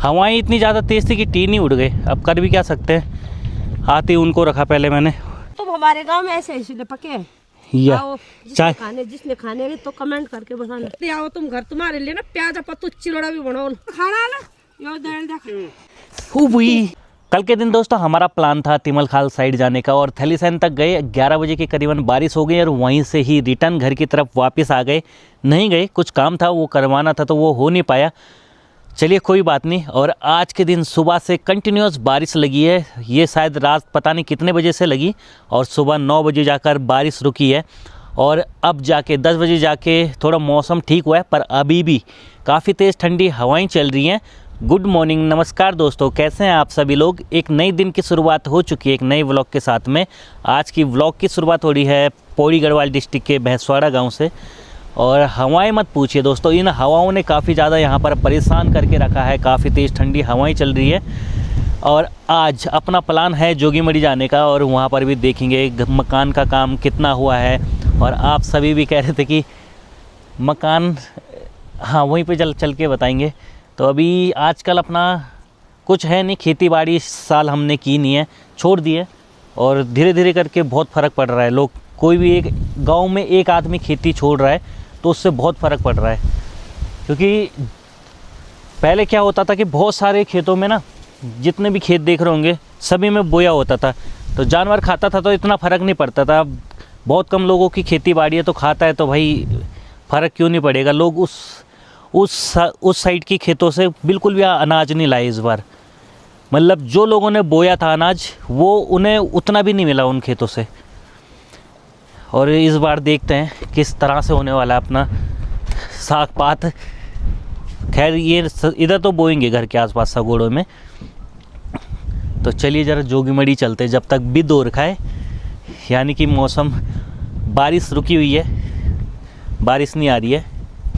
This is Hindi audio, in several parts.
हवाएं इतनी ज़्यादा तेज़ थी कि टीन ही उड़ गए। अब कर भी क्या सकते हैं, आते उनको रखा पहले मैंने। तुम हमारे गांव में ऐसे इसलिए पके हैं। या आओ, चाय जिसने खाने तो कमेंट करके बताना। आओ तुम घर, तुम्हारे लिए ना प्याज पत्तू चिरोड़ा भी बनाओ, खाना है ना यो दाल देखा। कल के दिन दोस्तों हमारा प्लान था तिमल खाल साइड जाने का और थलीसैन तक गए। 11 बजे के करीबन बारिश हो गई और वहीं से ही रिटर्न घर की तरफ वापस आ गए। नहीं गए, कुछ काम था वो करवाना था तो वो हो नहीं पाया। चलिए कोई बात नहीं। और आज के दिन सुबह से कंटिन्यूस बारिश लगी है। ये शायद रात पता नहीं कितने बजे से लगी और सुबह 9 बजे जाकर बारिश रुकी है और अब जाके 10 बजे जाके थोड़ा मौसम ठीक हुआ है, पर अभी भी काफ़ी तेज़ ठंडी हवाएं चल रही हैं। गुड मॉर्निंग, नमस्कार दोस्तों, कैसे हैं आप सभी लोग। एक नई दिन की शुरुआत हो चुकी है एक नए व्लॉग के साथ में। आज की व्लॉग की शुरुआत हो रही है पौड़ी गढ़वाल डिस्ट्रिक्ट के भैंसवाड़ा गांव से। और हवाएं मत पूछिए दोस्तों, इन हवाओं ने काफ़ी ज़्यादा यहाँ पर परेशान करके रखा है। काफ़ी तेज़ ठंडी हवाएं चल रही है और आज अपना प्लान है जोगीमढ़ी जाने का और वहाँ पर भी देखेंगे मकान का काम कितना हुआ है। और आप सभी भी कह रहे थे कि मकान, हाँ वहीं पे चल के बताएंगे। तो अभी आजकल अपना कुछ है नहीं, खेती बाड़ी इस साल हमने की नहीं है, छोड़ दी है। और धीरे धीरे करके बहुत फ़र्क पड़ रहा है। लोग, कोई भी एक गांव में एक आदमी खेती छोड़ रहा है तो उससे बहुत फ़र्क पड़ रहा है। क्योंकि पहले क्या होता था कि बहुत सारे खेतों में ना, जितने भी खेत देख रहे होंगे सभी में बोया होता था, तो जानवर खाता था तो इतना फ़र्क नहीं पड़ता था। बहुत कम लोगों की खेती बाड़ी है तो खाता है तो भाई फ़र्क क्यों नहीं पड़ेगा। लोग उस साइड की खेतों से बिल्कुल भी अनाज नहीं लाए इस बार। मतलब जो लोगों ने बोया था अनाज वो उन्हें उतना भी नहीं मिला उन खेतों से। और इस बार देखते हैं किस तरह से होने वाला है अपना साग पात। खैर ये इधर तो बोएंगे घर के आसपास सगोड़ों में। तो चलिए ज़रा जोगीमढ़ी चलते हैं जब तक बिद हो रखा है, यानी कि मौसम, बारिश रुकी हुई है, बारिश नहीं आ रही है।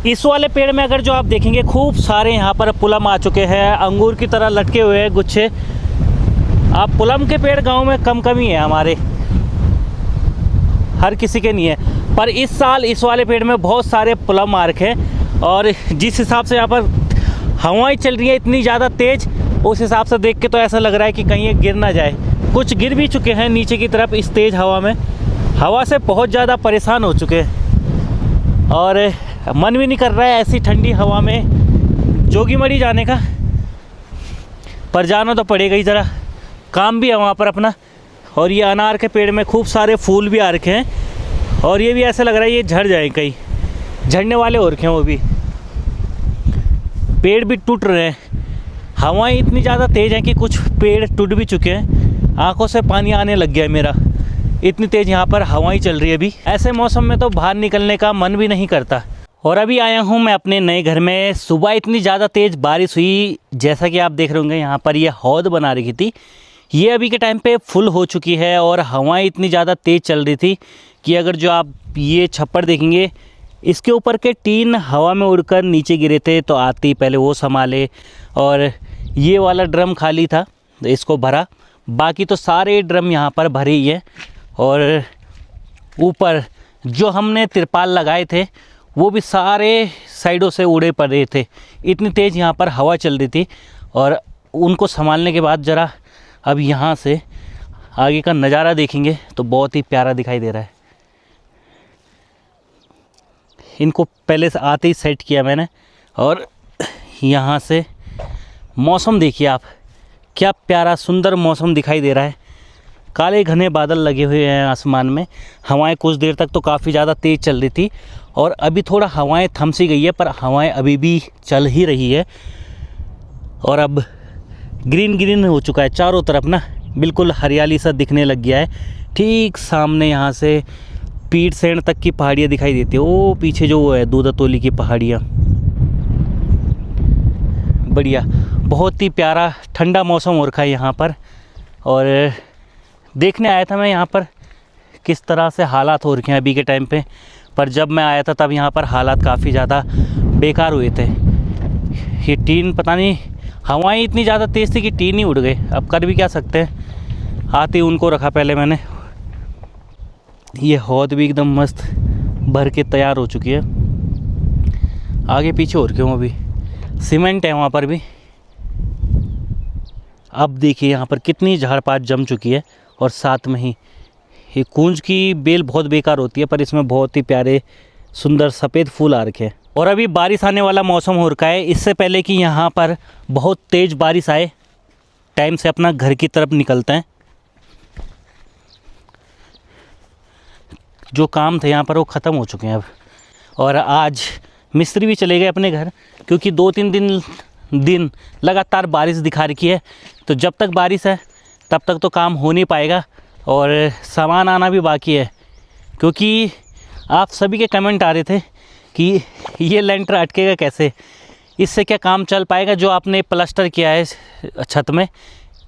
इस वाले पेड़ में अगर जो आप देखेंगे खूब सारे यहाँ पर पुलम आ चुके हैं, अंगूर की तरह लटके हुए हैं गुच्छे। आप पुलम के पेड़ गांव में कम ही है, हमारे हर किसी के नहीं है, पर इस साल इस वाले पेड़ में बहुत सारे पुलम आ रखे हैं। और जिस हिसाब से यहाँ पर हवाएं चल रही है इतनी ज़्यादा तेज़, उस हिसाब से देख के तो ऐसा लग रहा है कि कहीं ये गिर ना जाए। कुछ गिर भी चुके हैं नीचे की तरफ इस तेज़ हवा में। हवा से बहुत ज़्यादा परेशान हो चुके हैं और मन भी नहीं कर रहा है ऐसी ठंडी हवा में जोगीमढ़ी जाने का, पर जाना तो पड़ेगा ही। ज़रा काम भी है वहाँ पर अपना। और ये अनार के पेड़ में खूब सारे फूल भी आ रखे हैं और ये भी ऐसा लग रहा है ये झड़ जाए, कहीं झड़ने वाले हो रखे हैं। वो भी पेड़ भी टूट रहे हैं। हवाएं इतनी ज़्यादा तेज़ हैं कि कुछ पेड़ टूट भी चुके हैं। आंखों से पानी आने लग गया है मेरा, इतनी तेज़ यहाँ पर हवाएं चल रही है। अभी ऐसे मौसम में तो बाहर निकलने का मन भी नहीं करता। और अभी आया हूँ मैं अपने नए घर में। सुबह इतनी ज़्यादा तेज़ बारिश हुई, जैसा कि आप देख रहे होंगे यहाँ पर ये हौद बना रखी थी, ये अभी के टाइम पे फुल हो चुकी है। और हवाएं इतनी ज़्यादा तेज़ चल रही थी कि अगर जो आप ये छप्पर देखेंगे, इसके ऊपर के टीन हवा में उड़कर नीचे गिरे थे, तो आते ही पहले वो संभाले। और ये वाला ड्रम खाली था तो इसको भरा, बाकी तो सारे ड्रम यहाँ पर भरे ही है। और ऊपर जो हमने तिरपाल लगाए थे वो भी सारे साइडों से उड़े पड़े थे, इतनी तेज़ यहाँ पर हवा चल रही थी। और उनको संभालने के बाद ज़रा अब यहाँ से आगे का नज़ारा देखेंगे तो बहुत ही प्यारा दिखाई दे रहा है। इनको पहले से आते ही सेट किया मैंने। और यहाँ से मौसम देखिए आप, क्या प्यारा सुंदर मौसम दिखाई दे रहा है। काले घने बादल लगे हुए हैं आसमान में। हवाएं कुछ देर तक तो काफ़ी ज़्यादा तेज़ चल रही थी और अभी थोड़ा हवाएं थम सी गई है, पर हवाएं अभी भी चल ही रही है। और अब ग्रीन ग्रीन हो चुका है चारों तरफ ना, बिल्कुल हरियाली सा दिखने लग गया है। ठीक सामने यहाँ से पीठ सेण तक की पहाड़ियाँ दिखाई देती है। वो पीछे जो वो है दूधातोली की पहाड़ियाँ, बढ़िया, बहुत ही प्यारा ठंडा मौसम हो रखा है यहाँ पर। और देखने आया था मैं यहाँ पर किस तरह से हालात हो रखे हैं अभी के टाइम पे, पर जब मैं आया था तब यहाँ पर हालात काफ़ी ज़्यादा बेकार हुए थे। ये टीन, पता नहीं, हवाएं इतनी ज़्यादा तेज़ थी कि टीन ही उड़ गए। अब कर भी क्या सकते हैं, आते ही उनको रखा पहले मैंने। ये हौद भी एकदम मस्त भर के तैयार हो चुकी है। आगे पीछे हो रखे हूँ, अभी सीमेंट है वहाँ पर भी। अब देखिए यहाँ पर कितनी झाड़ पात जम चुकी है, और साथ में ही ये कूंज की बेल बहुत बेकार होती है, पर इसमें बहुत ही प्यारे सुंदर सफ़ेद फूल आ रखे हैं। और अभी बारिश आने वाला मौसम हो रखा है। इससे पहले कि यहाँ पर बहुत तेज़ बारिश आए, टाइम से अपना घर की तरफ निकलते हैं। जो काम थे यहाँ पर वो ख़त्म हो चुके हैं अब। और आज मिस्त्री भी चले गए अपने घर, क्योंकि 2-3 दिन लगातार बारिश दिखा रखी है। तो जब तक बारिश है तब तक तो काम हो नहीं पाएगा, और सामान आना भी बाकी है। क्योंकि आप सभी के कमेंट आ रहे थे कि ये लेंटर अटकेगा कैसे, इससे क्या काम चल पाएगा। जो आपने प्लास्टर किया है छत में,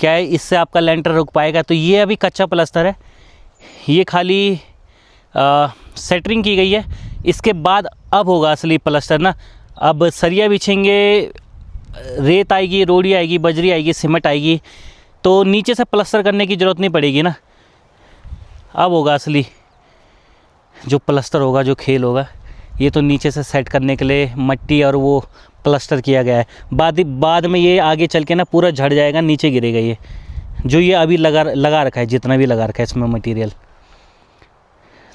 क्या है इससे आपका लेंटर रुक पाएगा। तो ये अभी कच्चा प्लास्टर है, ये खाली सेटरिंग की गई है। इसके बाद अब होगा असली प्लास्टर ना। अब सरिया बिछेंगे, रेत आएगी, रोड़ी आएगी, बजरी आएगी, सीमेंट आएगी, तो नीचे से प्लास्टर करने की ज़रूरत नहीं पड़ेगी ना। अब होगा असली जो प्लास्टर होगा, जो खेल होगा। ये तो नीचे से सेट करने के लिए मट्टी और वो प्लास्टर किया गया है। बाद में ये आगे चल के ना पूरा झड़ जाएगा, नीचे गिरेगा ये जो ये अभी लगा रखा है, जितना भी लगा रखा है इसमें मटेरियल।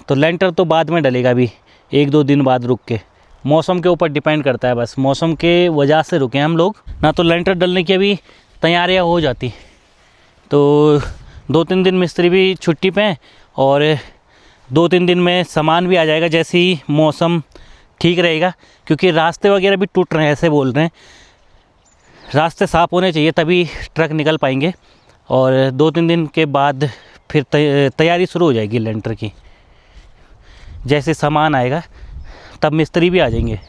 तो लेंटर तो बाद में डलेगा, अभी 1-2 दिन बाद रुक के। मौसम के ऊपर डिपेंड करता है, बस मौसम के वजह से रुके हम लोग ना। तो लेंटर डलने की अभी तैयारियां हो जाती। तो 2-3 दिन मिस्त्री भी छुट्टी पे हैं, और 2-3 दिन में सामान भी आ जाएगा जैसे ही मौसम ठीक रहेगा। क्योंकि रास्ते वगैरह भी टूट रहे हैं, ऐसे बोल रहे हैं। रास्ते साफ़ होने चाहिए तभी ट्रक निकल पाएंगे। और 2-3 दिन के बाद फिर तैयारी शुरू हो जाएगी लेंटर की। जैसे सामान आएगा तब मिस्त्री भी आ जाएंगे।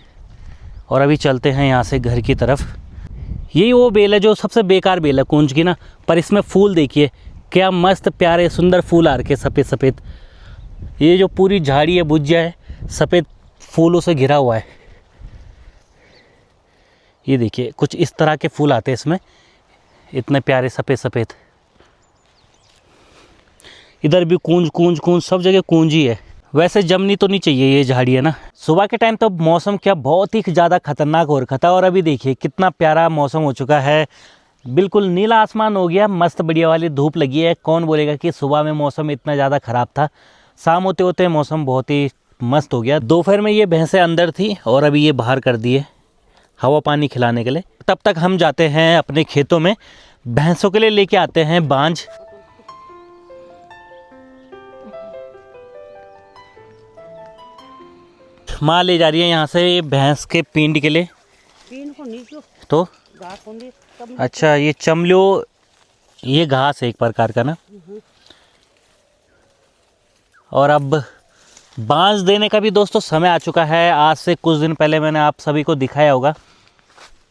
और अभी चलते हैं यहाँ से घर की तरफ। यही वो बेल है जो सबसे बेकार बेल है कूंज की ना, पर इसमें फूल देखिए क्या मस्त प्यारे सुंदर फूल आ रखे सफ़ेद सफ़ेद। ये जो पूरी झाड़ी है, भुजिया है, सफ़ेद फूलों से घिरा हुआ है। ये देखिए कुछ इस तरह के फूल आते हैं इसमें, इतने प्यारे सफ़ेद सफ़ेद। इधर भी कूंज सब जगह कूंज ही है। वैसे जमनी तो नहीं चाहिए ये झाड़ी है ना। सुबह के टाइम तो मौसम क्या बहुत ही ज़्यादा खतरनाक हो रखा था, और अभी देखिए कितना प्यारा मौसम हो चुका है। बिल्कुल नीला आसमान हो गया, मस्त बढ़िया वाली धूप लगी है। कौन बोलेगा कि सुबह में मौसम इतना ज़्यादा ख़राब था। शाम होते होते मौसम बहुत ही मस्त हो गया। दोपहर में ये भैंसें अंदर थी और अभी ये बाहर कर दिए हवा पानी खिलाने के लिए। तब तक हम जाते हैं अपने खेतों में, भैंसों के लिए लेके आते हैं बांझ। माँ ले जा रही है यहाँ से भैंस के पींड के लिए। तो अच्छा ये चमलो, ये घास है एक प्रकार का ना। और अब बांझ देने का भी दोस्तों समय आ चुका है। आज से कुछ दिन पहले मैंने आप सभी को दिखाया होगा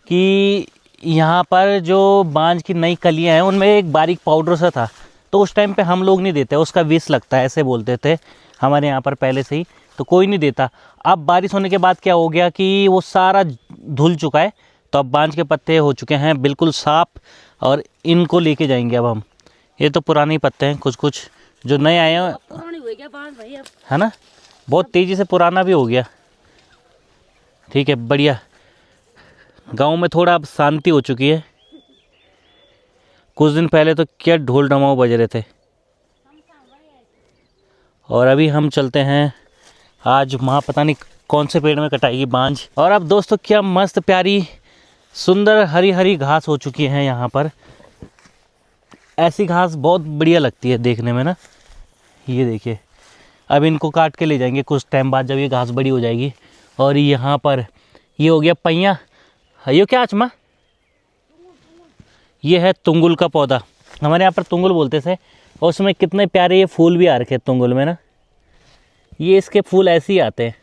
कि यहाँ पर जो बांझ की नई कलियाँ हैं उनमें एक बारीक पाउडर सा था। तो उस टाइम पे हम लोग नहीं देते, उसका विष लगता है ऐसे बोलते थे हमारे यहाँ पर पहले से ही, तो कोई नहीं देता। अब बारिश होने के बाद क्या हो गया कि वो सारा धुल चुका है, तो अब बांझ के पत्ते हो चुके हैं बिल्कुल साफ, और इनको लेके जाएंगे अब हम। ये तो पुराने पत्ते हैं, कुछ कुछ जो नए आए हैं है ना, बहुत तेज़ी से पुराना भी हो गया। ठीक है बढ़िया। गांव में थोड़ा अब शांति हो चुकी है। कुछ दिन पहले तो क्या ढोल ढमाऊ बज रहे थे। और अभी हम चलते हैं, आज माँ पता नहीं कौन से पेड़ में कटाएगी बांझ। और अब दोस्तों क्या मस्त प्यारी सुंदर हरी हरी घास हो चुकी है यहाँ पर। ऐसी घास बहुत बढ़िया लगती है देखने में ना। ये देखिए अब इनको काट के ले जाएंगे कुछ टाइम बाद जब ये घास बड़ी हो जाएगी। और यहाँ पर ये हो गया पहिया। ये क्या आचमा, ये है तुंगुल का पौधा, हमारे यहाँ पर तुंगुल बोलते थे। और उसमें कितने प्यारे ये फूल भी आ रखे हैं तुंगुल में ना। ये इसके फूल ऐसे ही आते हैं,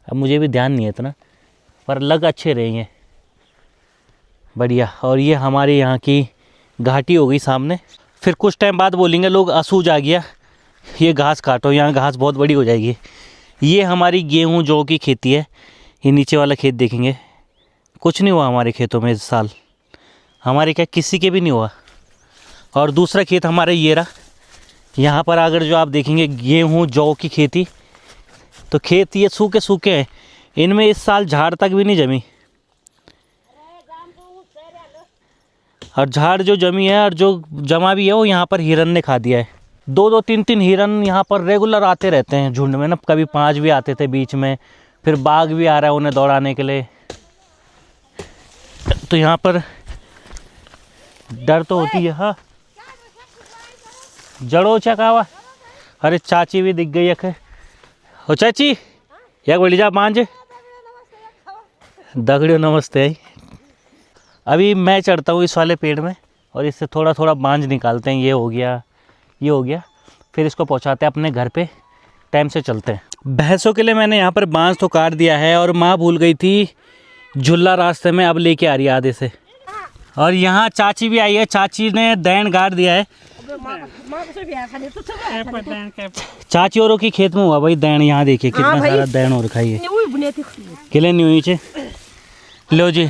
अब मुझे भी ध्यान नहीं है इतना, पर लग अच्छे रहे हैं बढ़िया। और ये हमारे यहाँ की घाटी हो गई सामने। फिर कुछ टाइम बाद बोलेंगे लोग असूज आ गया, ये घास काटो, यहाँ घास बहुत बड़ी हो जाएगी। ये हमारी गेहूँ जौ की खेती है। ये नीचे वाला खेत देखेंगे, कुछ नहीं हुआ हमारे खेतों में इस साल, हमारे क्या किसी के भी नहीं हुआ। और दूसरा खेत हमारा ये रहा, यहाँ पर अगर जो आप देखेंगे गेहूँ जौ की खेती, तो खेत ये सूखे सूखे हैं, इनमें इस साल झाड़ तक भी नहीं जमी। और झाड़ जो जमी है और जो जमा भी है वो यहाँ पर हिरन ने खा दिया है। 2-2 3-3 हिरन यहाँ पर रेगुलर आते रहते हैं झुंड में ना, कभी 5 भी आते थे बीच में, फिर बाघ भी आ रहा है उन्हें दौड़ाने के लिए। तो यहाँ पर डर तो होती है। हाँ जड़ो चकावा। अरे चाची भी दिख गई है। हो चाची या बोली जा बांझ दगड़ियो नमस्ते। अभी मैं चढ़ता हूँ इस वाले पेड़ में और इससे थोड़ा थोड़ा बांझ निकालते हैं। ये हो गया, ये हो गया, फिर इसको पहुँचाते हैं अपने घर पे। टाइम से चलते हैं। भैंसों के लिए मैंने यहाँ पर बांझ तो काट दिया है और माँ भूल गई थी झुल्ला रास्ते में, अब लेके आ रही है आधे से। और यहाँ चाची भी आई है, चाची ने दैन गाड़ दिया है। चाची औरों की खेत में हुआ भाई दैन, यहाँ देखिए कितना सारा दैन और खाइए किले नीचे। लो जी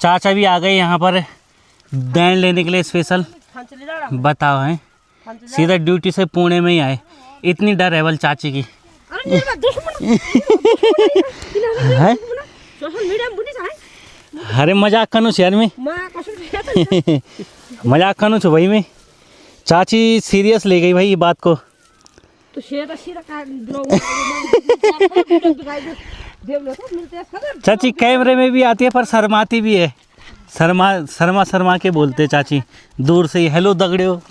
चाचा भी आ गए यहाँ पर दैन लेने के लिए स्पेशल। बताओ हैं सीधा ड्यूटी से पुणे में ही आए, इतनी डर है बल चाची की। अरे मजाक करूँ यार मैं मजाक करूँ छो भाई मैं। चाची सीरियस ले गई भाई ये बात को। चाची कैमरे में भी आती है पर शर्माती भी है, शर्मा के बोलते हैं चाची दूर से ही। हेलो दगड़ियो।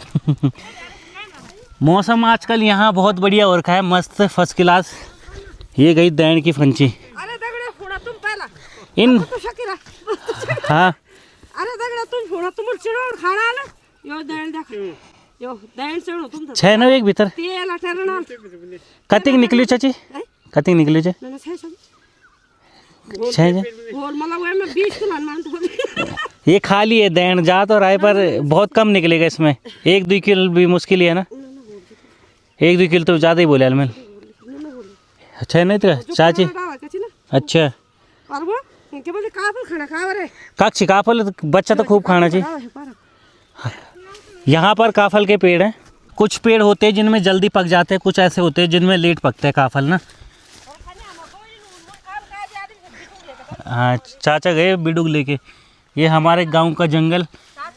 मौसम आजकल यहाँ बहुत बढ़िया हो रखा है, मस्त फर्स्ट क्लास। ये गई दैन की फंची इन। हाँ छह ना एक भीतर कतिक निकली चाची, कतिक निकली छे? ये खाली है दैन, जा तो रहा है पर बहुत कम निकलेगा इसमें। 1-2 किलो भी मुश्किल ही है ना, 1-2 किलो तो ज़्यादा ही बोले अलमेल। अच्छा नहीं तो चाची अच्छा काक्षी काफल बच्चा तो खूब खाना चाहिए। यहाँ पर काफल के पेड़ हैं, कुछ पेड़ होते हैं जिनमें जल्दी पक जाते हैं, कुछ ऐसे होते हैं जिनमें लेट पकते हैं काफल ना। हाँ चाचा गए बिडुग लेके। ये हमारे गांव का जंगल।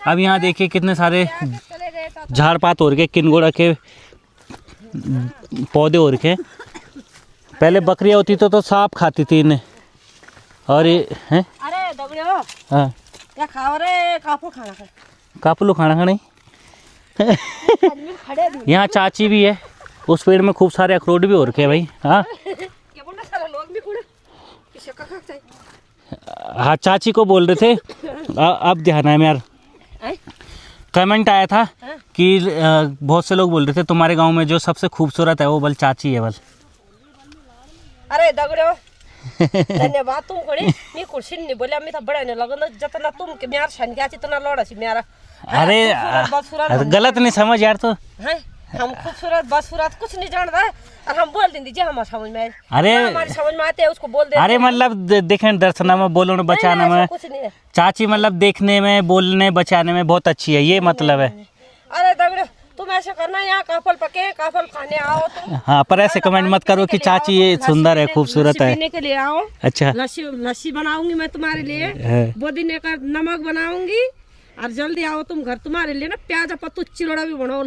अब यहाँ देखिए कितने सारे झाड़ पात हो रखे, किनगोड़ा के पौधे हो रखे। पहले बकरियाँ होती तो सांप खाती थी इन्हें। और ये हैं अरे दगड़ियो हाँ क्या खाओ रे? काफुलो खाना खाने। यहाँ चाची भी है, उस पेड़ में खूब सारे अखरोट भी हो रखे हैं भाई। हाँ हाँ चाची को बोल रहे थे अब ध्यान है यार। कमेंट आया था कि बहुत से लोग बोल रहे थे तुम्हारे गांव में जो सबसे खूबसूरत है वो बल चाची है बल। अरे दगड़ियो धन्यवाद तुम कोनी मी कुर्सी नहीं बोले मैं तो बड़ा नहीं लगन जितना तुम के मेरा सन क्या जितना लोड़ा सी मेरा। अरे गलत नहीं समझ यार। तो है हम खूबसूरत बसूरत कुछ नहीं जानता है और हम बोल दीजिए हमारे समझ में। अरे हमारे समझ में आते हैं उसको बोल देते। अरे मतलब देखें दर्शना में बोलो न बचाने में कुछ नहीं है। चाची मतलब देखने में बोलने बचाने में बहुत अच्छी है, ये मतलब है। अरे दगड़े तुम ऐसे करना यहाँ काफल पके काफल खाने आओ तुम। हाँ पर ऐसे कमेंट मत करो कि चाची ये सुंदर है खूबसूरत है। पीने के लिए आओ। अच्छा लस्सी बनाऊंगी मैं तुम्हारे लिए, पुदीने का नमक बनाऊंगी और जल्दी आओ तुम घर। तुम्हारे लिए ना प्याज पत्तू चिलोड़ा भी बनाओ।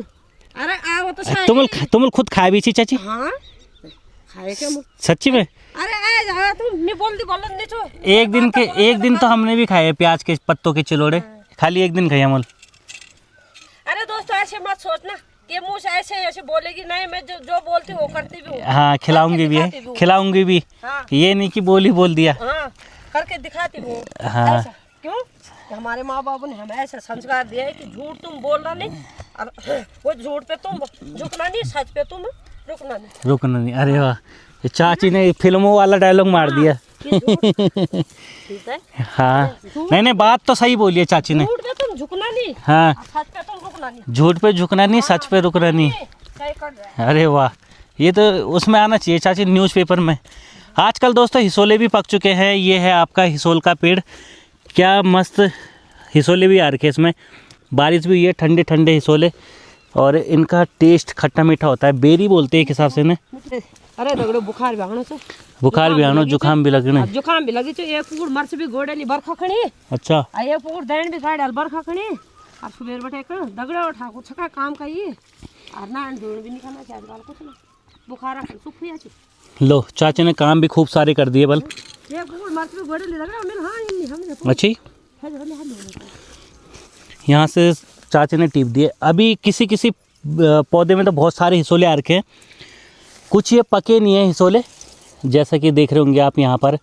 अरे आओ तो तुम खुद खाए भी छी चाची? हाँ खाए क्या सच्ची में? अरे आ जा तुम नहीं बोल तो एक दिन तो हमने भी खाए प्याज के पत्तों के चिलोड़े, खाली एक दिन खाए अमल। अरे दोस्तों ऐसे मत सोचना कि मुँह से ऐसे बोलेगी, नहीं मैं जो बोलती हूँ करती भी हूँ। हाँ खिलाऊंगी भी है, खिलाऊंगी भी। हाँ। ये नहीं कि बोल दिया। हाँ करके दिखाती हूँ। हाँ क्यों? हमारे माँ बाबू ने हमें ऐसा संस्कार दिया है कि झूठ तुम बोलना नहीं और वो झूठ पे तुम झुकना नहीं, सच पे तुम रुकना नहीं। अरे वाह चाची ने फिल्मों वाला डायलॉग मार दिया। हाँ नहीं बात तो सही बोली है चाची ने। झूठ पे तुम झुकना नहीं, हाँ सच पे तुम रुकना नहीं। झूठ पे झुकना नहीं, सच पे रुकना नहीं। अरे वाह ये तो उसमें आना चाहिए चाची, न्यूज़पेपर में। आजकल दोस्तों हिसोले भी पक चुके हैं। ये है आपका हिसोल का पेड़, क्या मस्त हिसोले भी आ रखे इसमें। बारिश भी हुई है, ठंडे ठंडे हिसोले और इनका टेस्ट खट्टा मीठा होता है। बेरी बोलते हैं एक हिसाब से ना। अरे दगड़ो बुखार भी आनो से बुखार भी आनो जुकाम भी लगने अब जुकाम भी लगी तो एक पूड़ मर्च भी गोड़े नी बरखा खणी अच्छा आ एक पूड़ दैन भी गाड़ बरखा खणी और सुबह बटे कर दगड़ो ठाकुर छका काम करिए और ना धोड़ भी नहीं खाना चाहिए आजकल कुछ ना बुखार आ सुख हुई अच्छी लो चाची ने काम भी खूब सारे कर दिए बल एक पूड़ मर्च भी गोड़े ले लग रहा मैं हां नहीं हम अच्छी यहाँ से चाची ने टिप दिए। अभी किसी किसी पौधे में तो बहुत सारे हिसोले आ रखे हैं, कुछ ये पके नहीं हैं हिसोले, जैसा कि देख रहे होंगे आप यहाँ पर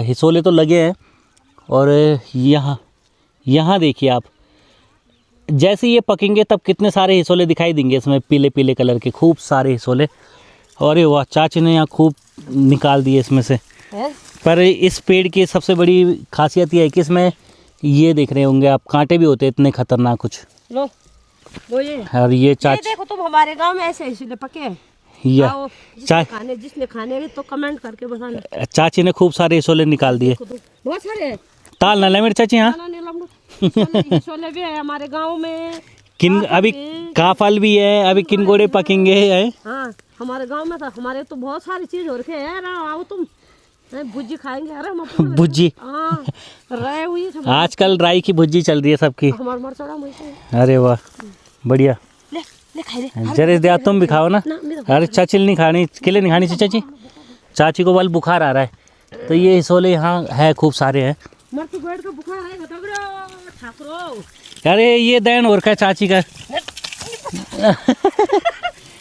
हिसोले तो लगे हैं। और यहाँ देखिए आप, जैसे ये पकेंगे तब कितने सारे हिसोले दिखाई देंगे इसमें, पीले पीले कलर के खूब सारे हिसोले। और ये वाह, चाची ने यहाँ खूब निकाल दिए इसमें से। पर इस पेड़ की सबसे बड़ी खासियत ये है कि इसमें ये देख रहे होंगे आप, कांटे भी होते हैं इतने खतरनाक कुछ। लो ये और ये चाची देखो तुम हमारे गांव में ऐसे इसलिए पके हैं। या आओ, जिसने खाने तो कमेंट करके बताना। चाची ने खूब सारे हिसोले निकाल दिए। बहुत सारे हैं। ताल ना ले मेरी चाची। हाँ हिसोले भी है हमारे गांव में। किन अभी का फल भी है, अभी किन गोड़े पकेंगे है। हाँ हमारे गांव में था, हमारे तो बहुत सारी चीज हो रखे है यार। आओ तुम भुज्जी खाएंगे। अरे भुज्जी हाँ राय हुई आजकल राई की भुज्जी चल रही है सबकी। हमारे मरचड़ा में। अरे वाह बढ़िया, ले ले खाई ले जरे दिया तुम भी खाओ ना। अरे चाची नहीं खानी, केले नहीं खानी चाची, चाची को बल बुखार आ रहा है। तो ये हिसोले यहाँ है खूब सारे हैं। मर बैठ के बुखार आएगा तगड़ो ठाकुरो। अरे ये दैन और का चाची का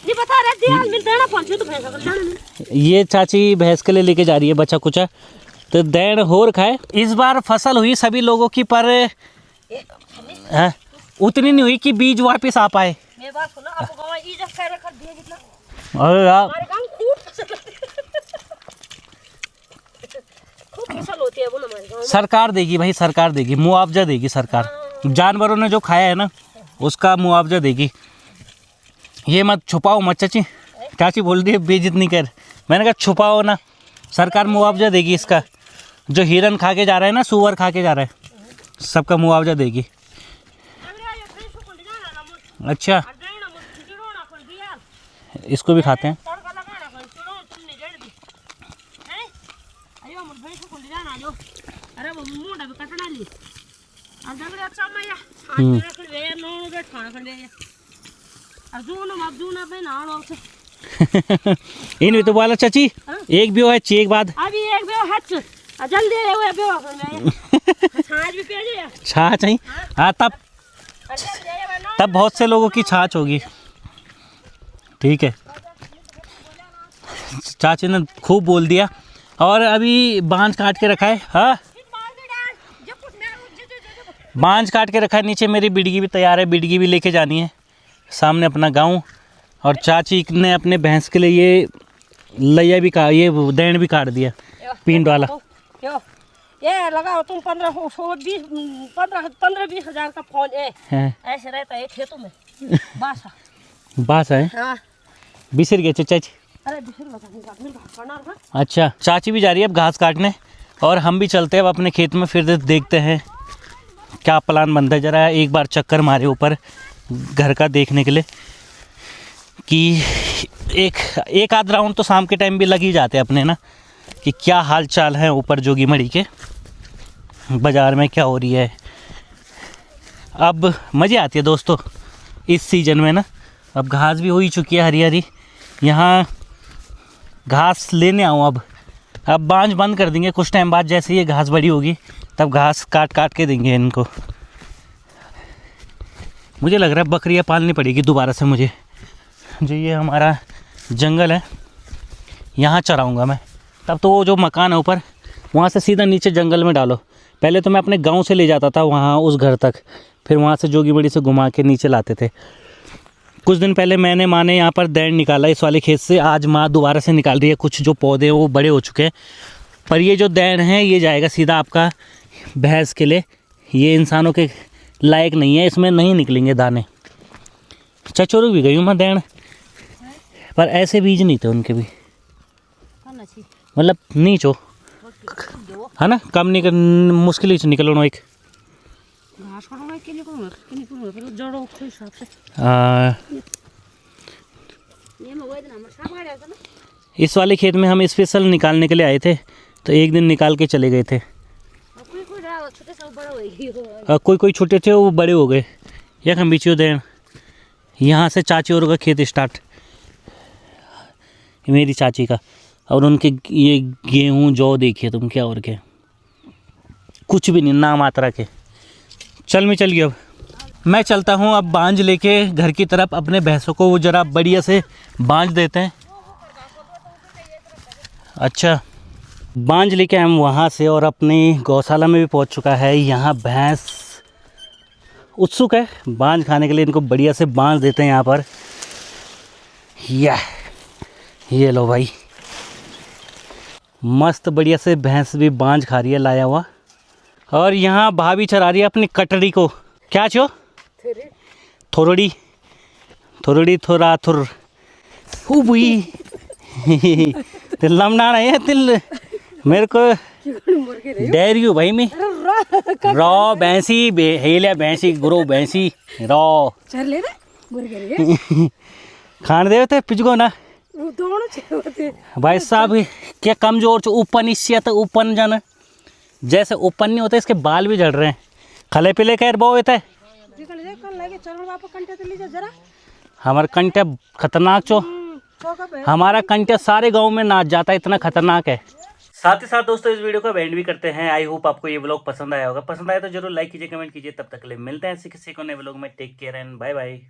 ये बता रहे दियाल मिल देना पहुंचे तो भैंस का जाना नहीं। ये चाची भैंस के लिए लेके जा रही है बच्चा कुचा, तो दैन होर खाए। इस बार फसल हुई सभी लोगों की, पर उतनी नहीं हुई कि बीज वापस आ पाए। मेरी बात सुनो, आपको गांव में इज्जत खैर कर दिया जितना। अरे यार हमारे गांव खूब फसल होती है वो हमारे गांव में। सरकार देगी भाई, सरकार देगी, मुआवजा देगी सरकार। जानवरों ने जो खाया है ना उसका मुआवजा देगी। ये मत छुपाओ मत चाची, चाची बोल रही है बेइज्जत नहीं कर। मैंने कहा छुपाओ ना, सरकार मुआवजा देगी इसका। जो हिरन खा के जा रहा है ना, सुअर खा के जा रहा है, सबका मुआवजा देगी। अच्छा इसको भी खाते हैं। इन तो बोला चाची एक भी है चेक बाद अभी एक भी हट जल्दी आए भी छाछ भी पे जाए। छाछ नहीं हाँ, तब बहुत से लोगों की छाछ होगी। ठीक है, चाची ने खूब बोल दिया। और अभी बांझ काट के रखा है। हाँ बांझ काट के रखा है, नीचे मेरी बिडगी भी तैयार है, बिडगी भी लेके जानी है सामने अपना गांव। और चाची ने अपने भैंस के लिए ये लैया भी काट, ये दैन भी काट दिया पींड वाला। ये लगाओ तुम 15-20 हजार का फोन है ऐसे रहता है खेतों में। बास है हाँ। बिसर गए चाची। अरे अच्छा चाची भी जा रही है अब घास काटने, और हम भी चलते हैं अब अपने खेत में, फिर देखते हैं क्या प्लान बनता है। जरा एक बार चक्कर मारे ऊपर घर का देखने के लिए, कि एक आध राउंड तो शाम के टाइम भी लग ही जाते हैं अपने ना, कि क्या हाल चाल है ऊपर जोगी मड़ी के बाज़ार में क्या हो रही है। अब मज़े आती है दोस्तों इस सीज़न में ना। अब घास भी हो ही चुकी है हरी हरी, यहाँ घास लेने आऊँ अब बांझ बंद कर देंगे कुछ टाइम बाद। जैसे ये घास बड़ी होगी तब घास काट काट के देंगे इनको। मुझे लग रहा है बकरियाँ पालनी पड़ेगी दोबारा से मुझे। जो ये हमारा जंगल है यहाँ चराऊँगा मैं। तब तो वो जो मकान है ऊपर वहाँ से सीधा नीचे जंगल में डालो। पहले तो मैं अपने गांव से ले जाता था वहाँ उस घर तक, फिर वहाँ से जोगी बड़ी से घुमा के नीचे लाते थे। कुछ दिन पहले माँ ने यहाँ पर दैन निकाला इस वाले खेत से। आज माँ दोबारा से निकाल रही है। कुछ जो पौधे वो बड़े हो चुके हैं, पर ये जो दैन है ये जाएगा सीधा आपका भैंस के लिए। ये इंसानों के लायक नहीं है, इसमें नहीं निकलेंगे दाने। चचोरू भी गई हूँ मैं दैन, पर ऐसे बीज नहीं थे उनके भी, मतलब नीचो है ना, कम निकल मुश्किल ही निकलो एक। इस वाले खेत में हम स्पेशल निकालने के लिए आए थे, तो एक दिन निकाल के चले गए थे। कोई कोई छोटे थे वो बड़े हो गए। एक हम बिछो दें, यहाँ से चाची और का खेत स्टार्ट, मेरी चाची का, और उनके ये गेहूँ जौ देखिए तुम, क्या और क्या, कुछ भी नहीं, ना मात्रा के। चल मैं चल गया, अब मैं चलता हूँ अब बांझ लेके घर की तरफ, अपने भैंसों को वो ज़रा बढ़िया से बांझ देते हैं। अच्छा, बांझ लेके हम वहाँ से, और अपनी गौशाला में भी पहुँच चुका है। यहाँ भैंस उत्सुक है बांझ खाने के लिए, इनको बढ़िया से बांझ देते हैं यहाँ पर। ये लो भाई, मस्त बढ़िया से भैंस भी बांझ खा रही है लाया हुआ। और यहाँ भाभी चरा रही है अपनी कटड़ी को, क्या छो, थोरड़ी थोरड़ी थोरा थुर हुई तिल लमना नहीं है तिल मेरे को डेर यू भाई में रॉ भैंसी हेलिया भैंसी गुरु भैंसी रॉ खान दे थे पिछगो ना भाई साहब, क्या कमजोर छो, उपनिष्यत उपन जन, जैसे उपन नहीं होता इसके बाल भी झड़ रहे हैं। खले पिले खैर बो होता है हमारा कंटे खतरनाक चो, हमारा कंटे सारे गांव में नाच जाता है, इतना खतरनाक है। साथ ही साथ दोस्तों इस वीडियो को एंड भी करते हैं। आई होप आपको ये व्लॉग पसंद आया होगा। पसंद आया तो जरूर लाइक कीजिए, कमेंट कीजिए। तब तक के लिए मिलते हैं किसी को नए व्लॉग में। Take care and bye bye.